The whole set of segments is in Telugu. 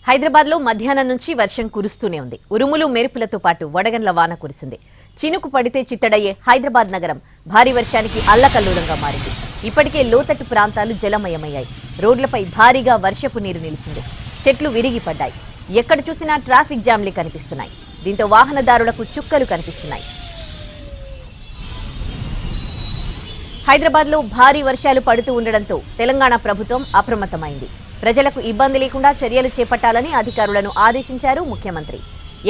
హైదరాబాద్ లో మధ్యాహ్నం నుంచి వర్షం కురుస్తూనే ఉంది. ఉరుములు మెరుపులతో పాటు వడగండ్ల వాన కురిసింది. చినుకు పడితే చిత్తడయ్యే హైదరాబాద్ నగరం భారీ వర్షానికి అల్లకల్లోలంగా మారింది. ఇప్పటికే లోతట్టు ప్రాంతాలు జలమయమయ్యాయి. రోడ్లపై భారీగా వర్షపు నీరు నిలిచింది. చెట్లు విరిగి పడ్డాయి. ఎక్కడ చూసినా ట్రాఫిక్ జామ్లే కనిపిస్తున్నాయి. దీంతో వాహనదారులకు చుక్కలు కనిపిస్తున్నాయి. హైదరాబాద్ లో భారీ వర్షాలు పడుతూ ఉండడంతో తెలంగాణ ప్రభుత్వం అప్రమత్తమైంది. ప్రజలకు ఇబ్బంది లేకుండా చర్యలు చేపట్టాలని అధికారులను ఆదేశించారు ముఖ్యమంత్రి.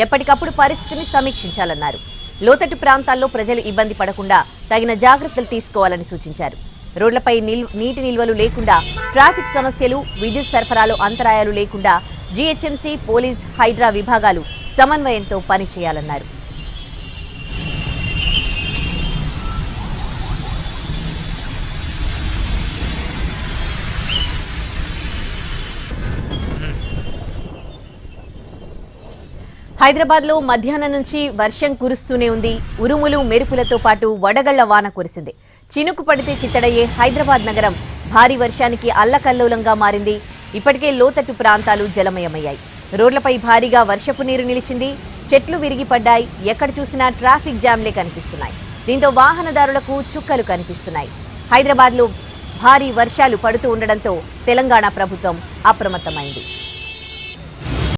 ఎప్పటికప్పుడు పరిస్థితిని సమీక్షించాలన్నారు. లోతట్టు ప్రాంతాల్లో ప్రజలు ఇబ్బంది పడకుండా తగిన జాగ్రత్తలు తీసుకోవాలని సూచించారు. రోడ్లపై నీటి నిల్వలు లేకుండా, ట్రాఫిక్ సమస్యలు, విద్యుత్ సరఫరాలో అంతరాయాలు లేకుండా జీహెచ్ఎంసీ, పోలీస్, హైడ్రా విభాగాలు సమన్వయంతో పనిచేయాలన్నారు. హైదరాబాద్ లో మధ్యాహ్నం నుంచి వర్షం కురుస్తూనే ఉంది. ఉరుములు మెరుపులతో పాటు వడగళ్ల వాన కురిసింది. చినుకు పడితే చిత్తడయ్యే హైదరాబాద్ నగరం భారీ వర్షానికి అల్లకల్లోలంగా మారింది. ఇప్పటికే లోతట్టు ప్రాంతాలు జలమయమయ్యాయి. రోడ్లపై భారీగా వర్షపు నీరు నిలిచింది. చెట్లు విరిగి పడ్డాయి. ఎక్కడ చూసినా ట్రాఫిక్ జామ్లే కనిపిస్తున్నాయి. దీంతో వాహనదారులకు చుక్కలు కనిపిస్తున్నాయి. హైదరాబాద్ లో భారీ వర్షాలు పడుతూ ఉండడంతో తెలంగాణ ప్రభుత్వం అప్రమత్తమైంది.